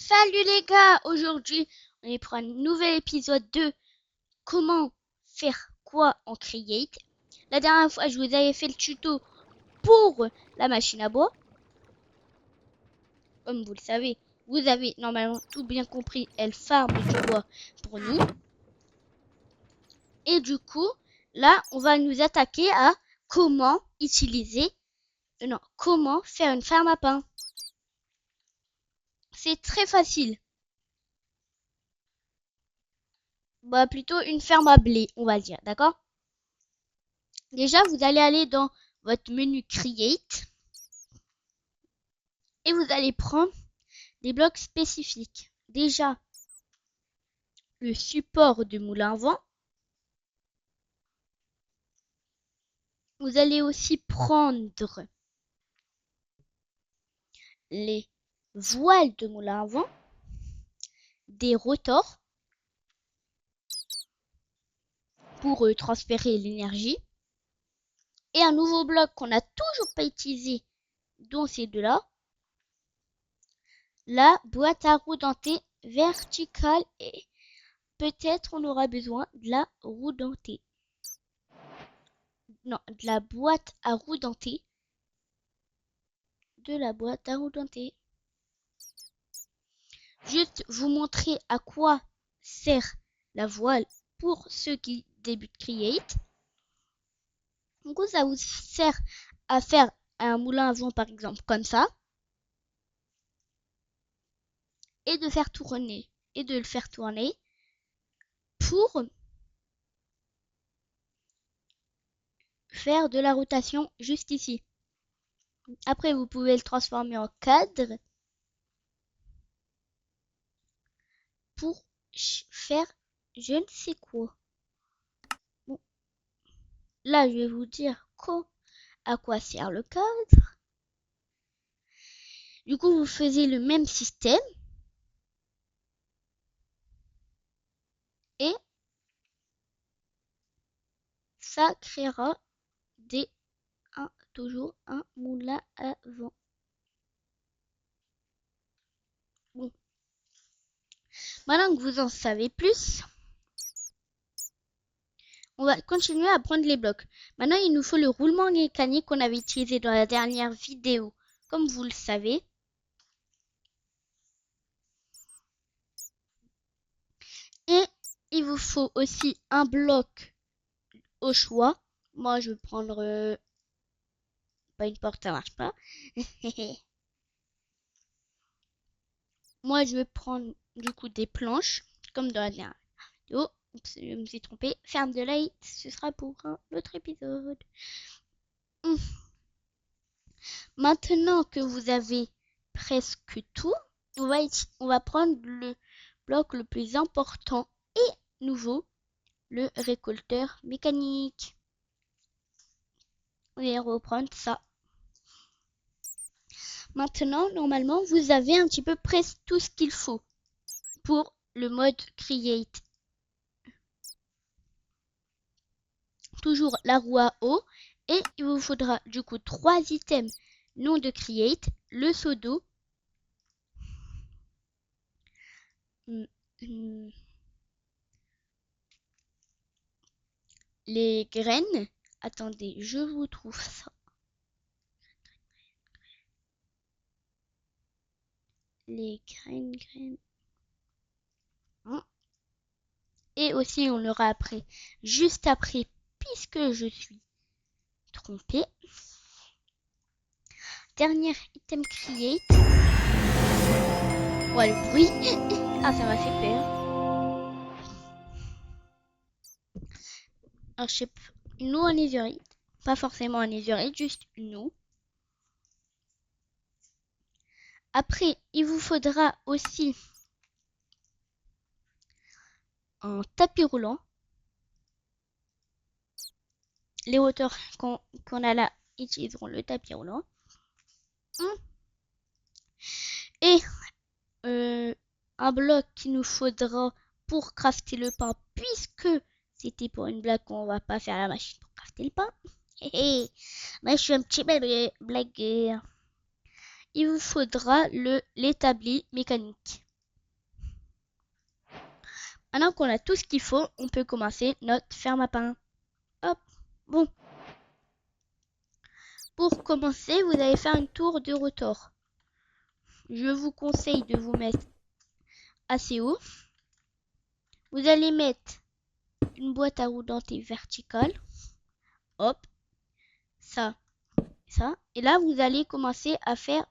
Salut les gars, aujourd'hui on est pour un nouvel épisode de comment faire quoi en Create. La dernière fois je vous avais fait le tuto pour la machine à bois. Comme vous le savez, vous avez normalement tout bien compris, elle farme du bois pour nous. Et du coup, là on va nous attaquer à comment utiliser, comment faire une ferme à pain. C'est très facile. Bah plutôt une ferme à blé, on va dire, d'accord? Déjà, vous allez aller dans votre menu Create et vous allez prendre des blocs spécifiques. Déjà, le support de moulin à vent. Vous allez aussi prendre les voiles de moulin à vent, des rotors pour transférer l'énergie et un nouveau bloc qu'on n'a toujours pas utilisé, dont ces deux-là, la boîte à roues dentée verticale et peut-être on aura besoin de la roue dentée. Non, de la boîte à roues dentée. De la boîte à roues dentée. Juste vous montrer à quoi sert la voile pour ceux qui débutent Create. Du coup, ça vous sert à faire un moulin à vent par exemple comme ça. Et de faire tourner. Et de le faire tourner pour faire de la rotation juste ici. Après, vous pouvez le transformer en cadre pour faire je ne sais quoi. Bon, là, je vais vous dire à quoi sert le cadre. Du coup, vous faisiez le même système. Et ça créera toujours un moulin à vent. Bon. Maintenant que vous en savez plus, on va continuer à prendre les blocs. Maintenant, il nous faut le roulement mécanique qu'on avait utilisé dans la dernière vidéo, comme vous le savez. Et il vous faut aussi un bloc au choix. Moi, je vais prendre pas une porte, ça marche pas. Moi, je vais prendre du coup des planches, comme dans la dernière vidéo. Oups, je me suis trompée. Ferme de light, ce sera pour un autre épisode. Maintenant que vous avez presque tout, on va prendre le bloc le plus important et nouveau, le récolteur mécanique. On va reprendre ça. Maintenant, normalement, vous avez un petit peu presque tout ce qu'il faut pour le mode Create. Toujours la roue à eau et il vous faudra du coup 3 items non de Create, le seau d'eau, les graines. Attendez, je vous trouve ça. Les graines. Et aussi, on l'aura après, juste après, puisque je suis trompée. Dernier item create. Oh, le bruit. Ah, ça m'a fait peur. Alors, je sais pas, une eau en netherite. Pas forcément en netherite, juste une eau. Après, il vous faudra aussi un tapis roulant. Les hauteurs qu'on a là utiliseront le tapis roulant. Et un bloc qu'il nous faudra pour crafter le pain, puisque c'était pour une blague qu'on va pas faire la machine pour crafter le pain. Mais je suis un petit blagueur. Il vous faudra l'établi mécanique. Maintenant qu'on a tout ce qu'il faut, on peut commencer notre ferme à pain. Hop, bon. Pour commencer, vous allez faire une tour de rotor. Je vous conseille de vous mettre assez haut. Vous allez mettre une boîte à roues dentée verticale. Hop, ça, ça. Et là, vous allez commencer à faire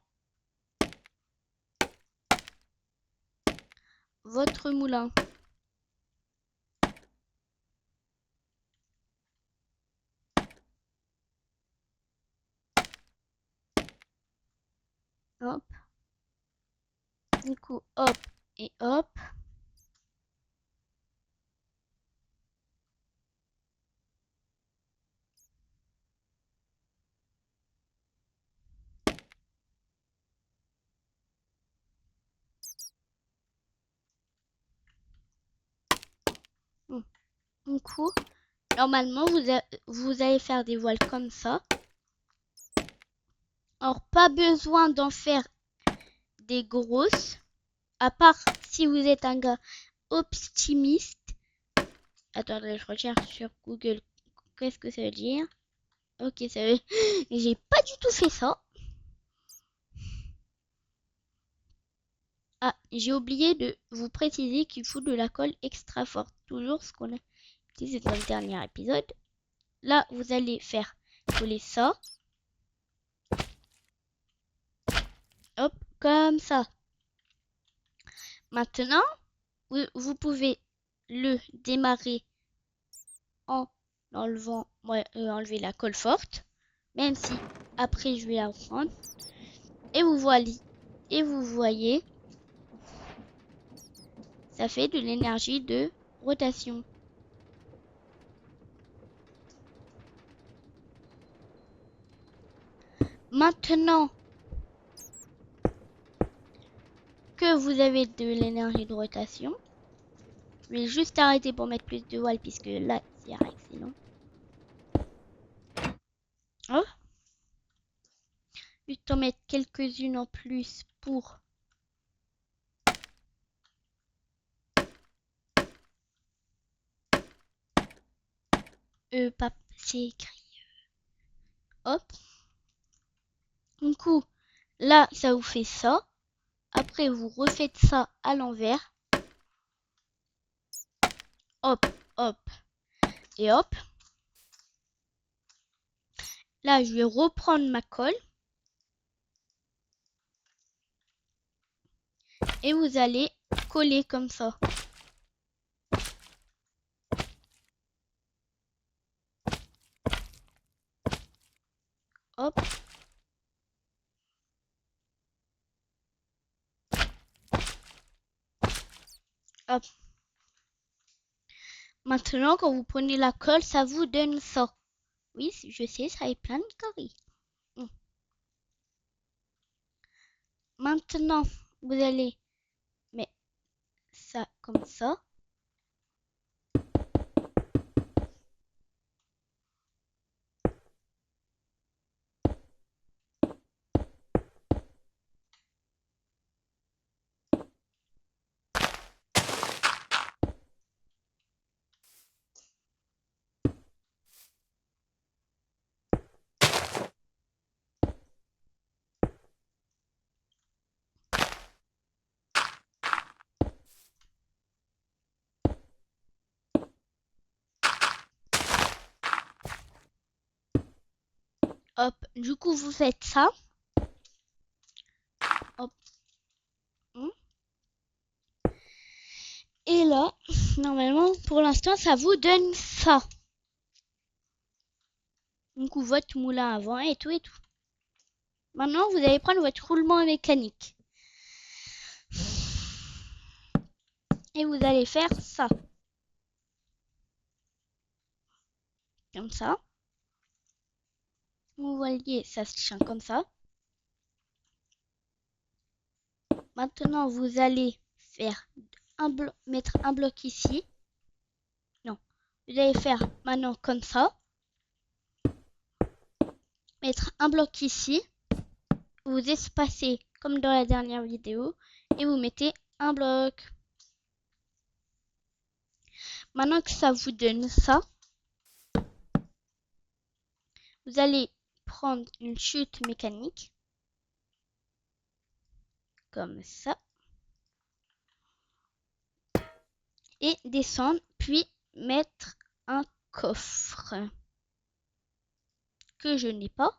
votre moulin. Hop. Du coup, hop et hop. Du coup, normalement, vous allez faire des voiles comme ça. Alors, pas besoin d'en faire des grosses, à part si vous êtes un gars optimiste. Attendez, je recherche sur Google. Qu'est-ce que ça veut dire? Ok, ça veut... J'ai pas du tout fait ça. Ah, j'ai oublié de vous préciser qu'il faut de la colle extra forte. Toujours ce qu'on a utilisé dans le dernier épisode. Là, vous allez faire coller ça. Hop, comme ça. Maintenant, vous pouvez le démarrer en enlevant, enlever la colle forte. Même si après je vais la reprendre. Et vous voyez, ça fait de l'énergie de rotation. Maintenant que vous avez de l'énergie de rotation, je vais juste arrêter pour mettre plus de voiles puisque là, c'est excellent. Oh. Juste en mettre quelques-unes en plus pour c'est écrit. Hop. Du coup, là, ça vous fait ça. Après, vous refaites ça à l'envers. Hop, hop et hop. Là, je vais reprendre ma colle. Et vous allez coller comme ça. Hop. Hop. Maintenant, quand vous prenez la colle, ça vous donne ça. Oui, je sais, ça est plein de caries. Maintenant, vous allez mettre ça comme ça. Hop. Du coup, vous faites ça. Hop. Et là, normalement, pour l'instant, ça vous donne ça. Du coup, votre moulin avant et tout et tout. Maintenant, vous allez prendre votre roulement mécanique. Et vous allez faire ça. Comme ça. Vous voyez, ça se tient comme ça. Maintenant, vous allez faire mettre un bloc ici. Non. Vous allez faire maintenant comme ça. Mettre un bloc ici. Vous espacez comme dans la dernière vidéo. Et vous mettez un bloc. Maintenant que ça vous donne ça, vous allez prendre une chute mécanique, comme ça, et descendre, puis mettre un coffre que je n'ai pas.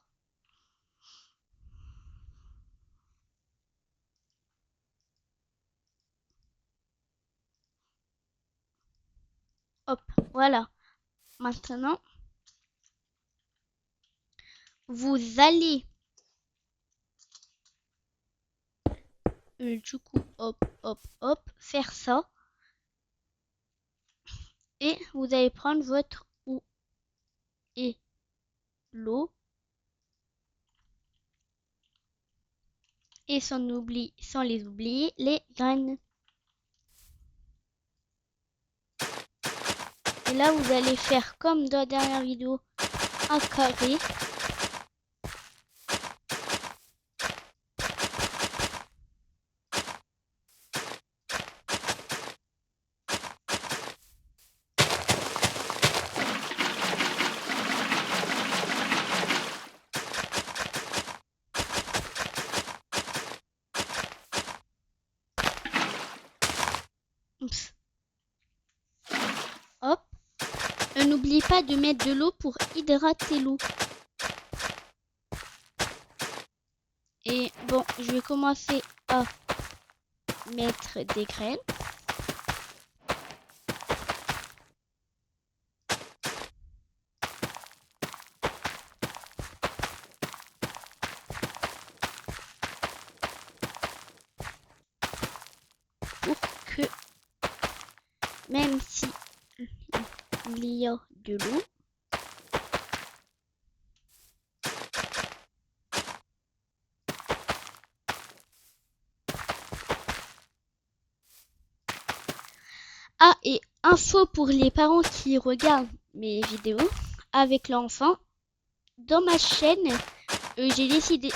Hop, voilà. Maintenant, vous allez du coup, hop, hop, hop, faire ça. Et vous allez prendre votre eau et l'eau. Et sans les oublier, les graines. Et là, vous allez faire comme dans la dernière vidéo, un carré. Oups. Hop. N'oubliez pas de mettre de l'eau pour hydrater l'eau. Et bon, je vais commencer à mettre des graines. Pour que, même si il y a de l'eau, ah, et info pour les parents qui regardent mes vidéos avec l'enfant, dans ma chaîne, j'ai décidé,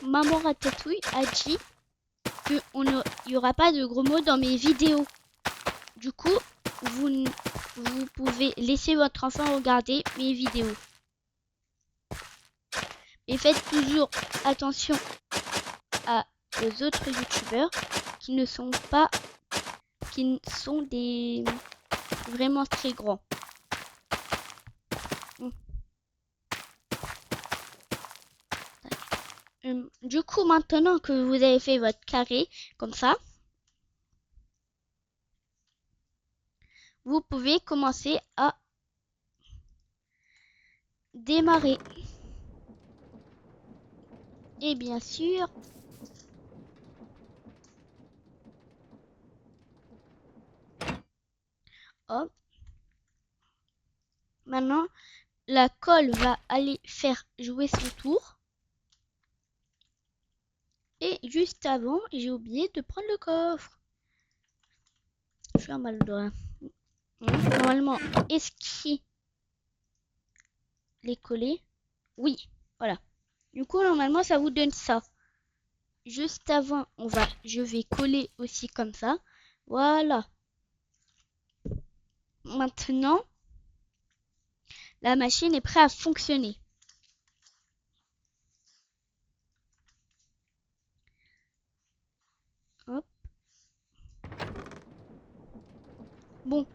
Maman Ratatouille a dit qu'il n'y aura pas de gros mots dans mes vidéos. Du coup, vous pouvez laisser votre enfant regarder mes vidéos. Et faites toujours attention aux autres youtubeurs qui ne sont pas, qui sont des vraiment très grands. Du coup, maintenant que vous avez fait votre carré comme ça, vous pouvez commencer à démarrer. Et bien sûr, hop. Maintenant, la colle va aller faire jouer son tour. Et juste avant, j'ai oublié de prendre le coffre. Je suis un mal de rien. Normalement, est-ce qu'il est collé? Oui, voilà. Du coup, normalement, ça vous donne ça. Juste avant, je vais coller aussi comme ça. Voilà. Maintenant, la machine est prête à fonctionner. Hop. Bon,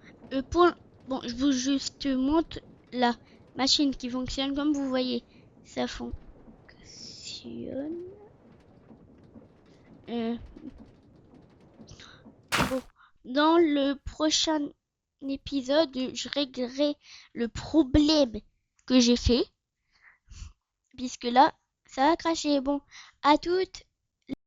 je vous juste montre la machine qui fonctionne. Comme vous voyez, ça fonctionne. Bon, dans le prochain épisode, je réglerai le problème que j'ai fait. Puisque là, ça a craché. Bon, à toutes.